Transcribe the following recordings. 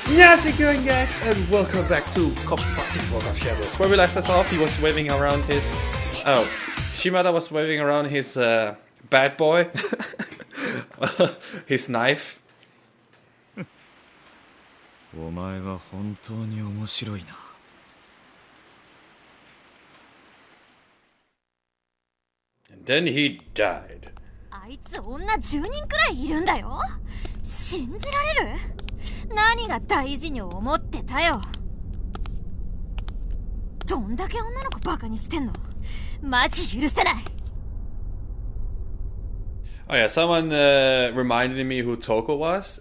How's it going, guys? And welcome back to Compatible World of Shadows. Where we left us off, he was waving around his... Oh, Shimada was waving around his bad boy. His knife. お前は本当に面白いな。And then he died. あいつ女10人くらいいるんだよ。信じられる？何が大事に思ってたよ。どんだけ女の子バカにしてんの？マジ許せない。 Oh yeah, someone reminded me who Toko was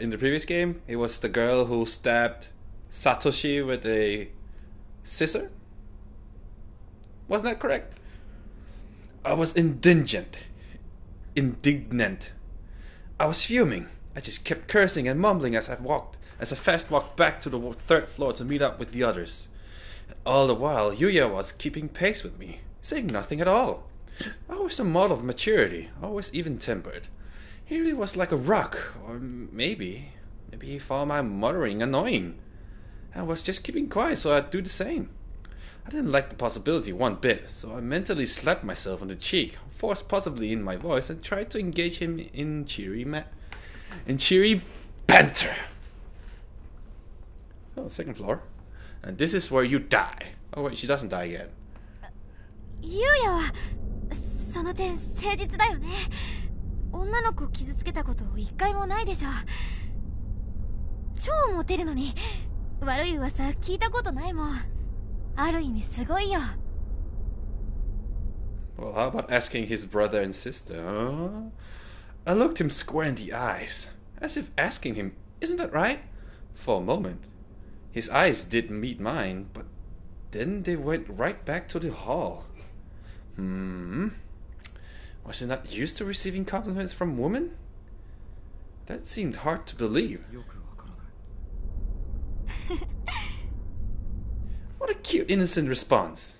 in the previous game. It was the girl who stabbed Satoshi with a scissor. Wasn't that correct? I was indignant. I was fuming. I just kept cursing and mumbling as I fast walked back to the third floor to meet up with the others. And all the while, Yuya was keeping pace with me, saying nothing at all. Always a model of maturity, always even-tempered. He really was like a rock, or maybe he found my muttering annoying. I was just keeping quiet so I'd do the same. I didn't like the possibility one bit, so I mentally slapped myself on the cheek, forced possibly in my voice, and tried to engage him in cheery banter. Oh, second floor. And this is where you die. Oh wait, she doesn't die yet. ゆうやはその点誠実だよね。女の子傷つけたこと一回もないでしょ。超モテるのに悪い噂聞いたことないもん。ある意味すごいよ。 Well, how about asking his brother and sister, huh? I looked him square in the eyes, as if asking him, isn't that right? For a moment. His eyes did meet mine, but then they went right back to the hall. Was he not used to receiving compliments from women? That seemed hard to believe. What a cute, innocent response.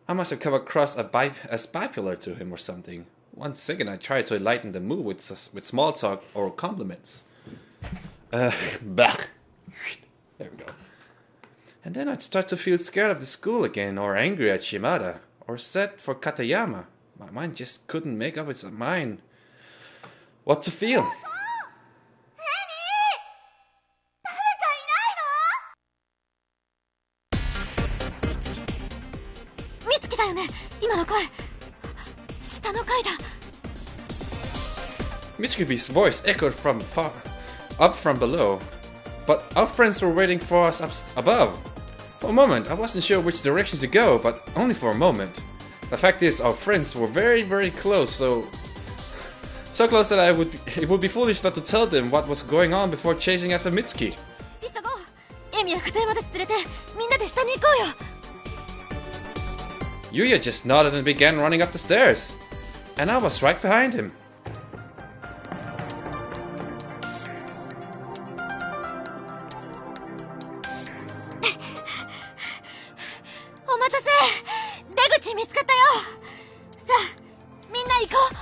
I must have come across as bipolar to him or something. One second I tried to lighten the mood with small talk or compliments. Bah. There we go. And then I'd start to feel scared of the school again, or angry at Shimada, or sad for Katayama. My mind just couldn't make up its mind what to feel. 美月だよね、今の声。下の階だ。 Mitsuki's voice echoed from up from below, but our friends were waiting for us above. For a moment, I wasn't sure which direction to go, but only for a moment. The fact is, our friends were very, very close, so close that it would be foolish not to tell them what was going on before chasing after Mitsuki. 急ごう。エミや片山たち連れてみんなで下に行こうよ。 Yuya just nodded and began running up the stairs, and I was right behind him. お待たせ。出口見つかったよ。さあ、みんな行こう。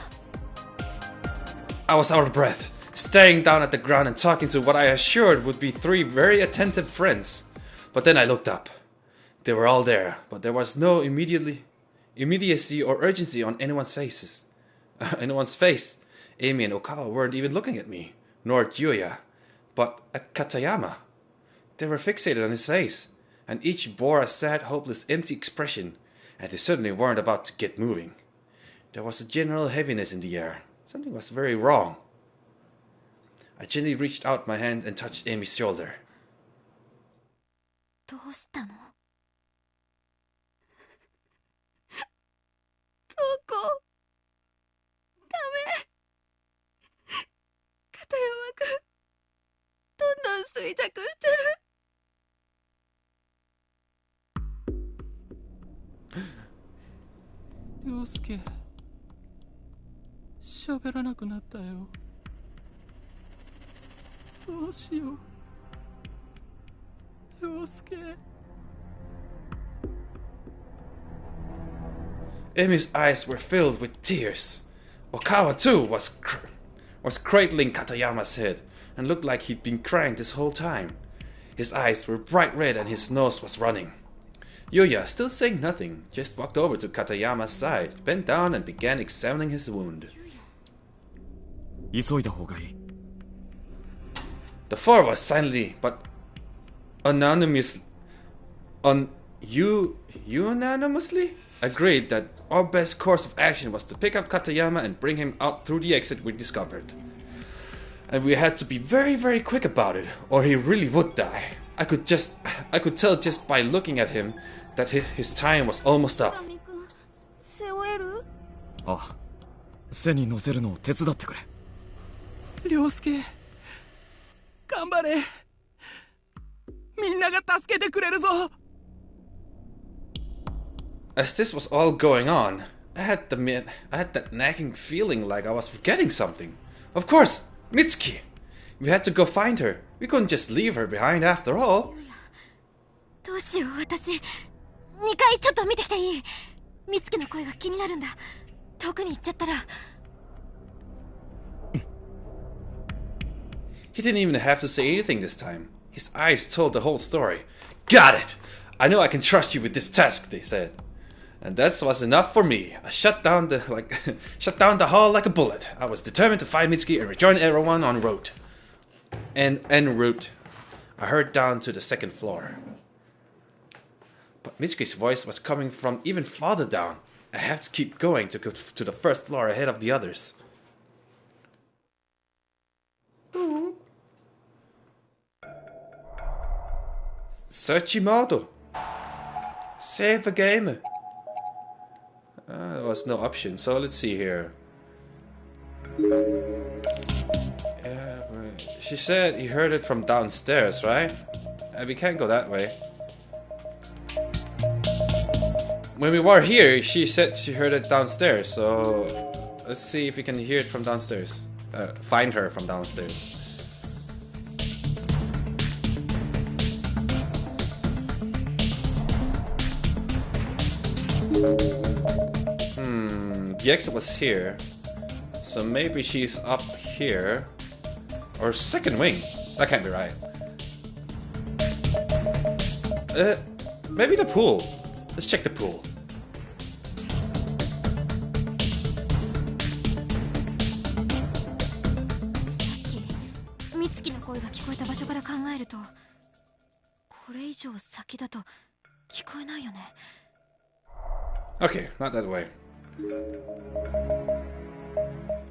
I was out of breath, staring down at the ground and talking to what I assured would be three very attentive friends. But then I looked up. They were all there, but there was no immediacy or urgency on anyone's face. Amy and Okawa weren't even looking at me, nor at Yuya, but at Katayama. They were fixated on his face, and each bore a sad, hopeless, empty expression, and they certainly weren't about to get moving. There was a general heaviness in the air. Something was very wrong. I gently reached out my hand and touched Amy's shoulder. どうしたの？どこ？ダメ。片山くん、どんどん衰弱してる。陽介、喋らなくなったよ。どうしよう。陽介。Emi's eyes were filled with tears. Okawa too was cradling Katayama's head and looked like he'd been crying this whole time. His eyes were bright red and his nose was running. Yuya, still saying nothing, just walked over to Katayama's side, bent down and began examining his wound. 急いだ方がいい。 The four was silently but unanimously agreed that our best course of action was to pick up Katayama and bring him out through the exit we discovered. And we had to be very, very quick about it, or he really would die. I could tell just by looking at him that his time was almost up. 背負える？あ、背に乗せるのを手伝ってくれ。涼介、頑張れ。みんなが助けてくれるぞ。As this was all going on, I had that nagging feeling like I was forgetting something. Of course, Mitsuki! We had to go find her. We couldn't just leave her behind after all. どうしよう、私。2階ちょっと見てきていい？美月の声が気になるんだ。遠くに行っちゃったら。He didn't even have to say anything this time. His eyes told the whole story. Got it! I know I can trust you with this task, they said. And that was enough for me. I shut down the hall like a bullet. I was determined to find Mitsuki and rejoin everyone en route. En route. I hurried down to the second floor. But Mitsuki's voice was coming from even farther down. I have to keep going to go to the first floor ahead of the others. Searchimoto. Save the game. There was no option, so let's see here. She said he heard it from downstairs, right? We can't go that way. When we were here, she said she heard it downstairs, so let's see if we can hear it from downstairs. Find her from downstairs. The exit was here, so maybe she's up here. Or second wing. That can't be right. Maybe the pool. Let's check the pool. Mitsukiの声が聞こえた場所から考えると、これ以上先だと聞こえないよね。Okay, not that way.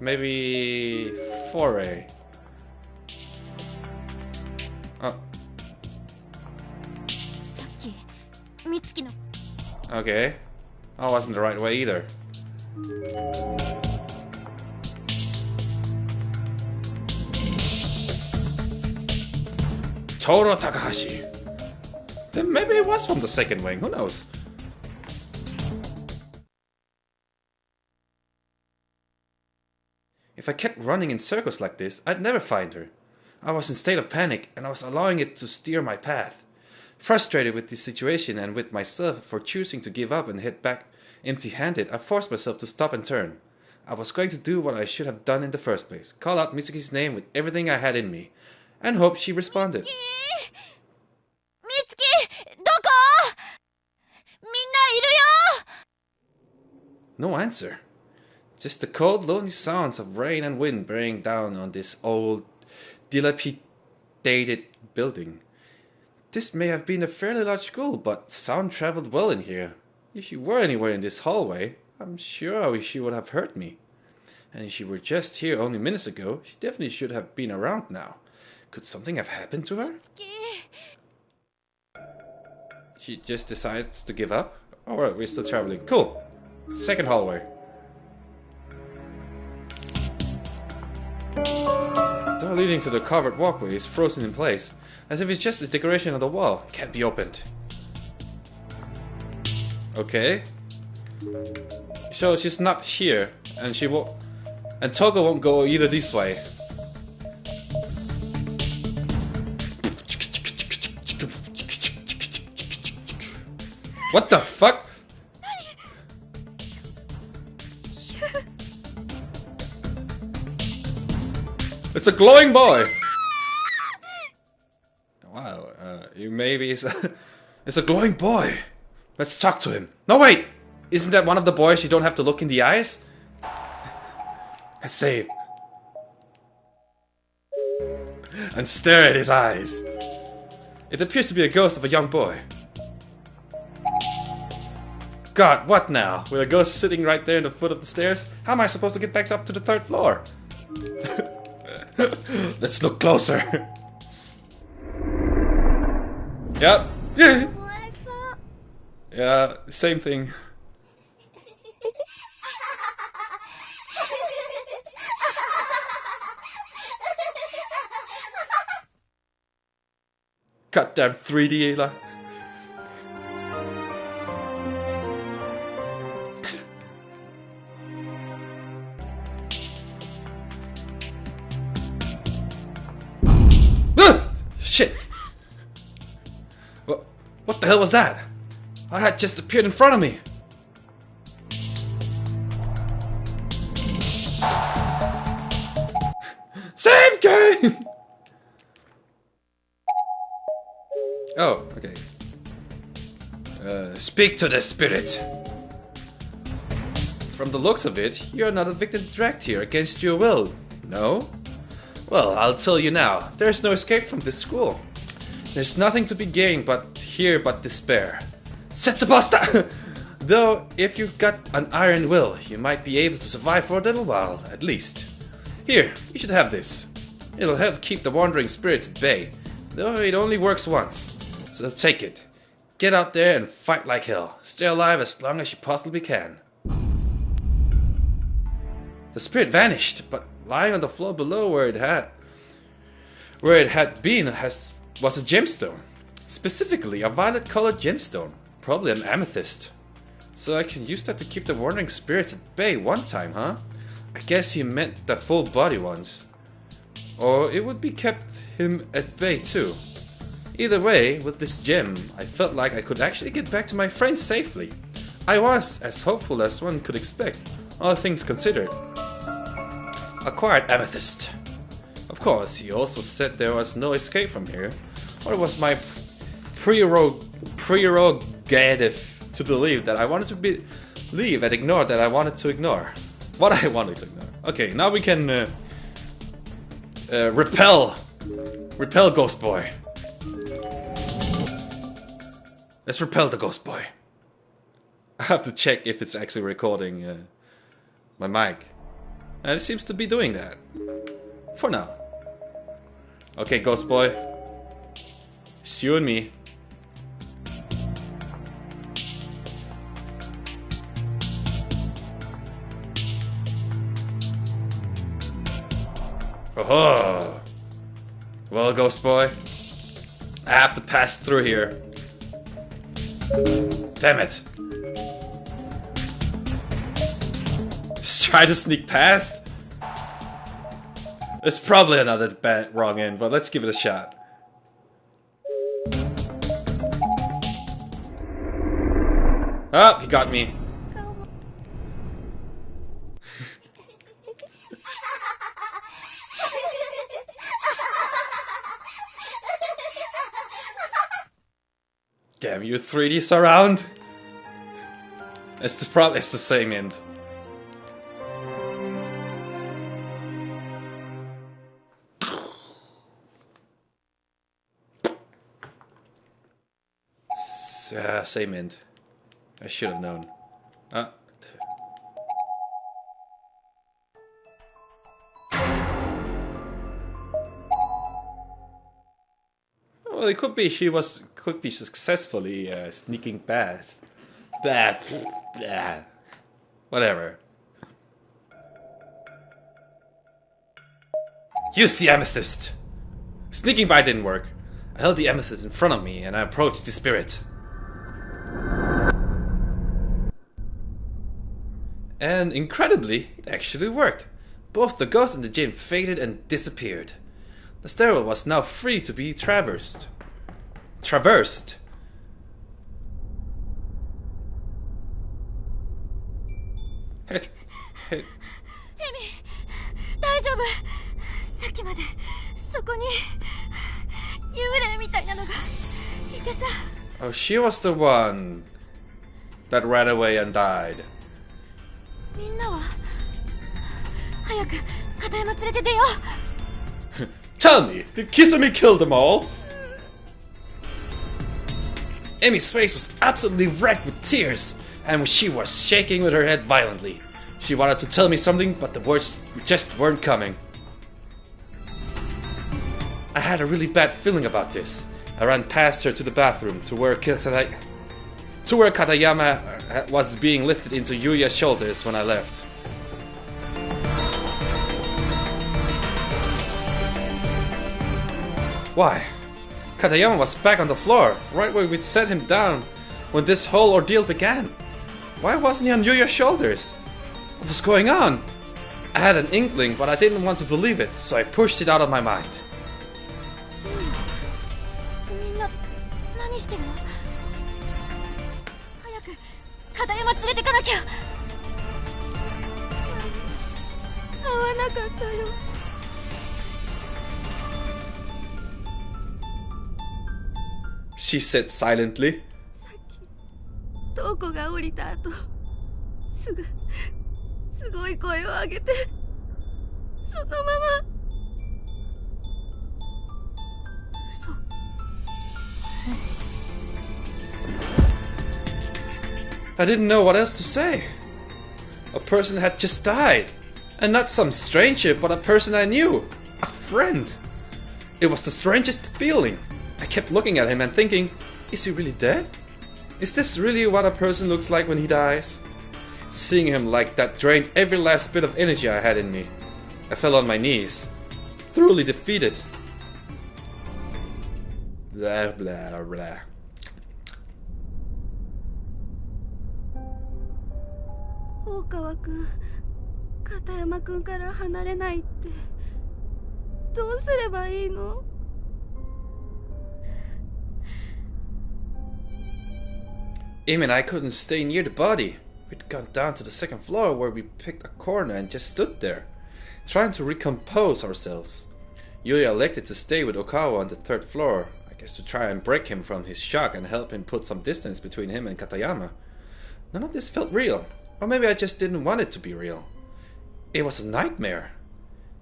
Maybe 4A. Oh. さっきMitsukiの Okay. That wasn't the right way either. Toro Takahashi. Then maybe it was from the second wing, who knows? If I kept running in circles like this, I'd never find her. I was in a state of panic, and I was allowing it to steer my path. Frustrated with the situation and with myself for choosing to give up and head back empty-handed, I forced myself to stop and turn. I was going to do what I should have done in the first place, call out Mitsuki's name with everything I had in me, and hope she responded. Mitsuki! どこ？みんないるよ！ No answer. Just the cold, lonely sounds of rain and wind bearing down on this old, dilapidated building. This may have been a fairly large school, but sound traveled well in here. If she were anywhere in this hallway, I'm sure she would have heard me. And if she were just here only minutes ago, she definitely should have been around now. Could something have happened to her? She just decided to give up? Alright, we're still traveling. Cool. Second hallway. The door leading to the covered walkway is frozen in place, as if it's just a decoration on the wall. It can't be opened. Okay. So she's not here, and she won't. And Togo won't go either this way. What the fuck? It's a glowing boy! Wow, you maybe... It's a glowing boy! Let's talk to him. No, wait! Isn't that one of the boys you don't have to look in the eyes? Let's save. And stare at his eyes. It appears to be a ghost of a young boy. God, what now? With a ghost sitting right there in the foot of the stairs? How am I supposed to get back up to the 3rd floor? Let's look closer. Yep. Yeah, same thing. Goddamn 3D, Ayla. Shit! What the hell was that? What had just appeared in front of me? Save game! Oh, okay. Speak to the spirit. From the looks of it, you're not a victim dragged here against your will. No? Well, I'll tell you now. There's no escape from this school. There's nothing to be gained but despair. Setsubasta! Though, if you've got an iron will, you might be able to survive for a little while, at least. Here, you should have this. It'll help keep the wandering spirits at bay, though it only works once. So take it. Get out there and fight like hell. Stay alive as long as you possibly can. The spirit vanished, but lying on the floor below where it had been was a gemstone. Specifically, a violet-colored gemstone. Probably an amethyst. So I can use that to keep the wandering spirits at bay one time, huh? I guess he meant the full body ones. Or it would be kept him at bay too. Either way, with this gem, I felt like I could actually get back to my friends safely. I was as hopeful as one could expect, all things considered. Acquired amethyst. Of course, he also said there was no escape from here. Or it was my prerogative to believe that I wanted to believe and ignore that I wanted to ignore. What I wanted to ignore. Okay, now we can repel Ghost Boy. Let's repel the Ghost Boy. I have to check if it's actually recording my mic. And it seems to be doing that. For now. Okay, Ghost Boy. It's you and me. Oh. Well, Ghost Boy. I have to pass through here. Damn it. Just try to sneak past. It's probably another wrong end, but let's give it a shot. Oh, he got me. Damn you, 3D surround. It's the same end. Same end. I should have known. Well, it could be she could be successfully sneaking past. Whatever. Use the amethyst. Sneaking by didn't work. I held the amethyst in front of me and I approached the spirit. And incredibly, it actually worked. Both the ghost and the gem faded and disappeared. The stairwell was now free to be traversed. Hey, hey, エミ大丈夫。さっきまでそこに幽霊みたいなのがいてさ。 oh, she was the one that ran away and died. みんなは早く片山連れて出よう。 Tell me, did Kisame kill them all? Emmy's face was absolutely wrecked with tears, and she was shaking with her head violently. She wanted to tell me something, but the words just weren't coming. I had a really bad feeling about this. I ran past her to the bathroom, to where Katayama was being lifted into Yuya's shoulders when I left. Why? Katayama was back on the floor, right where we'd set him down when this whole ordeal began. Why wasn't he on Yuya's shoulders? What was going on? I had an inkling, but I didn't want to believe it, so I pushed it out of my mind. みんな何してるの？早く片山連れてかなきゃ。会わなかったよ。 She said silently. さっき瞳子が降りた後すごい声を上げてそのまま。嘘。 I didn't know what else to say. A person had just died. And not some stranger, but a person I knew. A friend. It was the strangest feeling. I kept looking at him and thinking, is he really dead? Is this really what a person looks like when he dies? Seeing him like that drained every last bit of energy I had in me. I fell on my knees, thoroughly defeated. Blah blah blah. 大川君、片山君から離れないってどうすればいいの？ Amy and I couldn't stay near the body. We'd gone down to the second floor where we picked a corner and just stood there, trying to recompose ourselves. Yuya elected to stay with Okawa on the third floor, I guess to try and break him from his shock and help him put some distance between him and Katayama. None of this felt real, or maybe I just didn't want it to be real. It was a nightmare.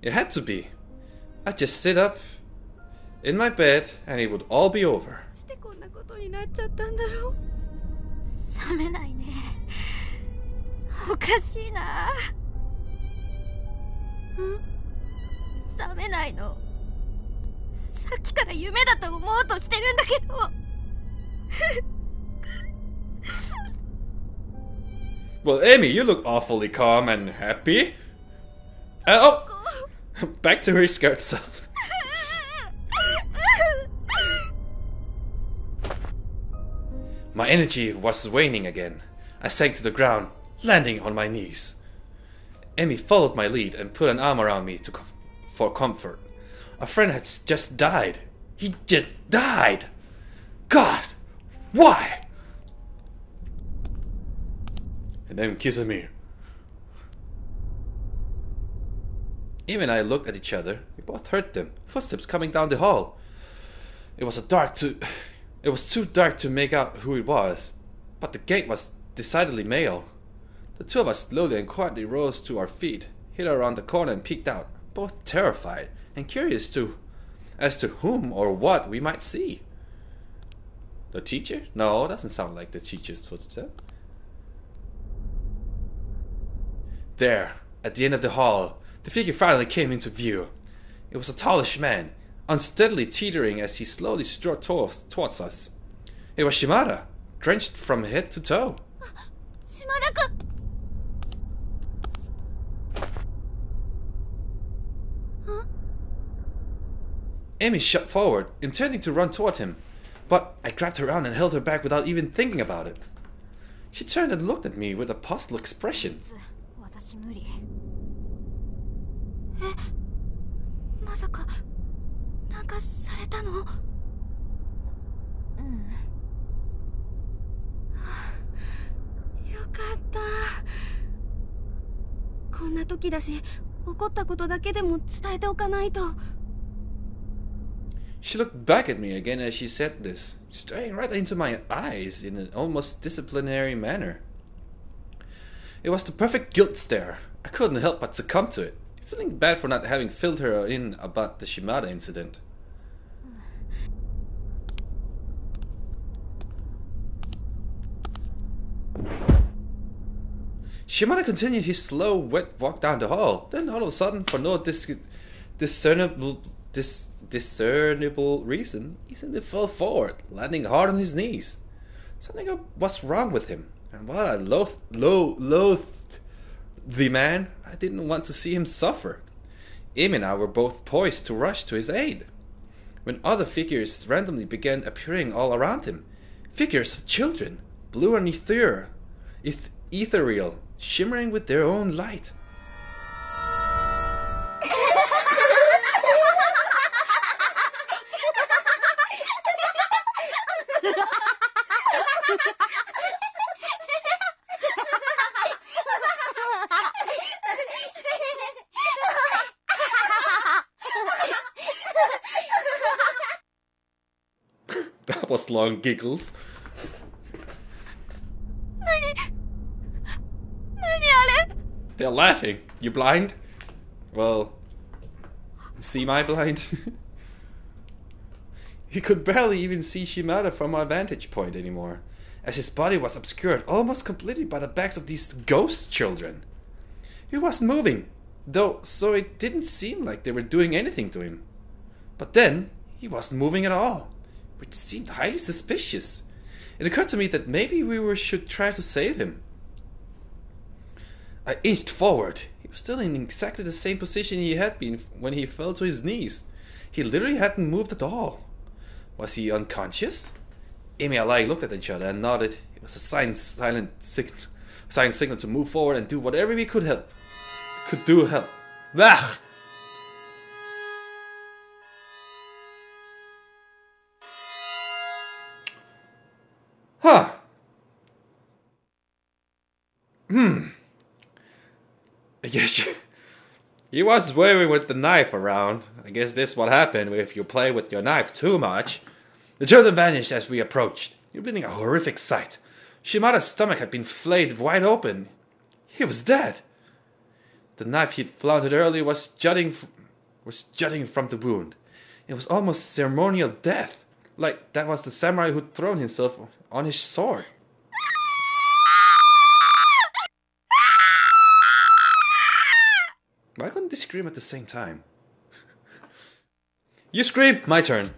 It had to be. I'd just sit up in my bed and it would all be over. してこんなことになっちゃったんだろう。冷めないね。おかしいな。冷めないの。さっきから夢だと思おうとしてるんだけど。Well, Amy, you look awfully calm and happy. And oh, back to her scared self. My energy was waning again. I sank to the ground, landing on my knees. Amy followed my lead and put an arm around me for comfort. A friend had just died. He just died! God! Why? And then Kisame. Amy and I looked at each other. We both heard them. Footsteps coming down the hall. It was too dark to make out who it was, but the gate was decidedly male. The two of us slowly and quietly rose to our feet, hid around the corner and peeked out, both terrified and curious as to whom or what we might see. The teacher? No, doesn't sound like the teacher's footstep. There, at the end of the hall, the figure finally came into view. It was a tallish man, unsteadily teetering as he slowly strode towards us. It was Shimada, drenched from head to toe. Shimada-kun! Huh? Amy shot forward, intending to run toward him, but I grabbed her arm and held her back without even thinking about it. She turned and looked at me with a puzzled expression. 私無理。まさかなんかされたの？うん。よかった。こんな時だし、起こったことだけでも伝えておかないと。She looked back at me again as she said this, staring right into my eyes in an almost disciplinary manner. It was the perfect guilt stare. I couldn't help but succumb to it, feeling bad for not having filled her in about the Shimada incident. Shimada continued his slow, wet walk down the hall. Then all of a sudden, for no discernible reason, he simply fell forward, landing hard on his knees. Something was wrong with him, and while I loathed the man, I didn't want to see him suffer. Amy and I were both poised to rush to his aid, when other figures randomly began appearing all around him. Figures of children, blue and ethereal, shimmering with their own light. That was long giggles. They're laughing. You blind? Well, see my blind? He could barely even see Shimada from my vantage point anymore, as his body was obscured almost completely by the backs of these ghost children. He wasn't moving, though, so it didn't seem like they were doing anything to him. But then, he wasn't moving at all, which seemed highly suspicious. It occurred to me that maybe should try to save him. I inched forward. He was still in exactly the same position he had been when he fell to his knees. He literally hadn't moved at all. Was he unconscious? Amy and I looked at each other and nodded. It was a silent signal to move forward and do whatever we could help. Bah! Huh. I guess he was waving with the knife around. I guess this is what happened if you play with your knife too much. The children vanished as we approached, revealing a horrific sight. Shimada's stomach had been flayed wide open. He was dead. The knife he'd flaunted earlier was jutting from the wound. It was almost ceremonial death, like that was the samurai who'd thrown himself on his sword. Why couldn't they scream at the same time? You scream! My turn.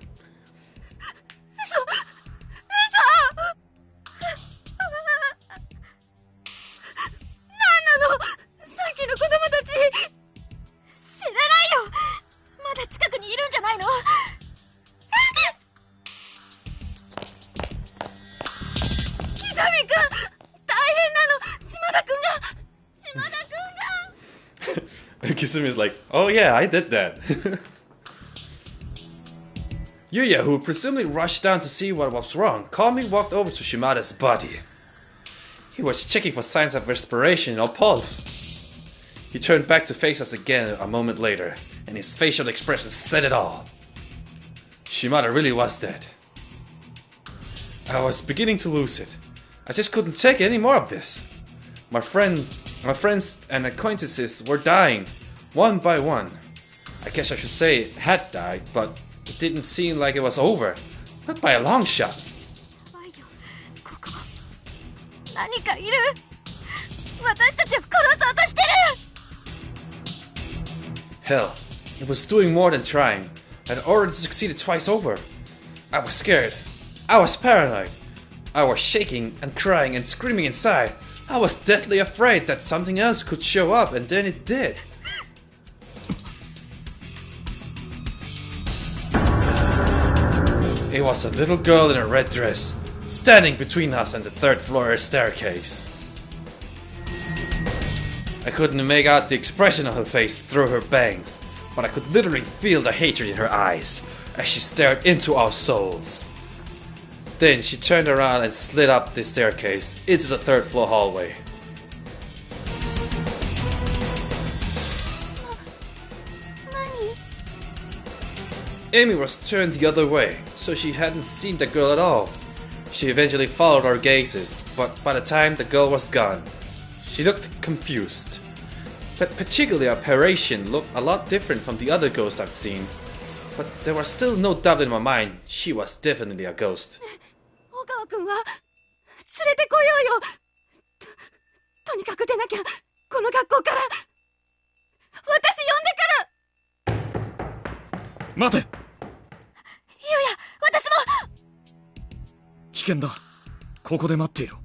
Kisumi is like, oh yeah, I did that. Yuya, who presumably rushed down to see what was wrong, calmly walked over to Shimada's body. He was checking for signs of respiration or pulse. He turned back to face us again a moment later, and his facial expression said it all. Shimada really was dead. I was beginning to lose it. I just couldn't take any more of this. My friends and acquaintances were dying, one by one. I guess I should say had died, but it didn't seem like it was over. Not by a long shot. Hell, it was doing more than trying. I'd already succeeded twice over. I was scared. I was paranoid. I was shaking and crying and screaming inside. I was deathly afraid that something else could show up, and then it did. It was a little girl in a red dress, standing between us and the third floor staircase. I couldn't make out the expression on her face through her bangs, but I could literally feel the hatred in her eyes as she stared into our souls. Then she turned around and slid up the staircase into the third floor hallway. Amy was turned the other way, so she hadn't seen the girl at all. She eventually followed our gazes, but by the time the girl was gone, she looked confused. But particularly our Parisian looked a lot different from the other ghosts I've seen. But there was still no doubt in my mind, she was definitely a ghost. 小川君は連れてこようよ。とにかく出なきゃ。この学校から。私呼んでくる。待て。ゆうや、私も。危険だ。ここで待っていろ。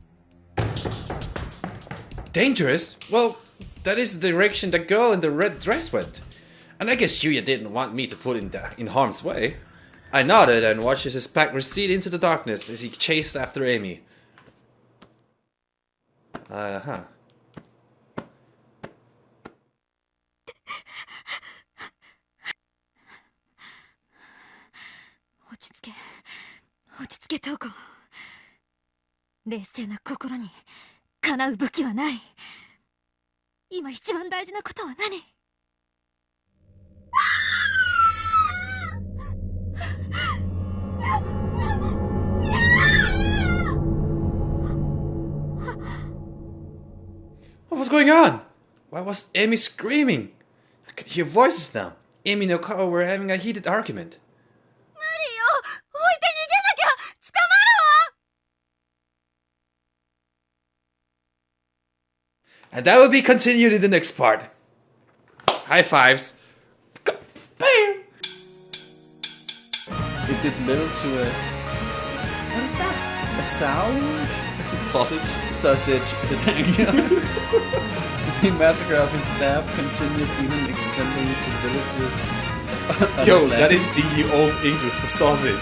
Dangerous? Well, that is the direction the girl in the red dress went. And I guess Yuya didn't want me to put in harm's way. I nodded and watched his back recede into the darkness as he chased after Amy. Uh-huh. 落ち着けトウコ。冷静な心にかなう武器はない。今一番大事なことは何？What was going on? Why was Amy screaming? I could hear voices now. Amy and Okawa were having a heated argument. 無理よ。置いて逃げなきゃ。捕まるわ。 And that will be continued in the next part. High fives. Bam! It did little to a... What is that? A sow? Sausage. Sausage is hanging out. The massacre of his staff continued even extending to villages. Yo, that is the old English for sausage.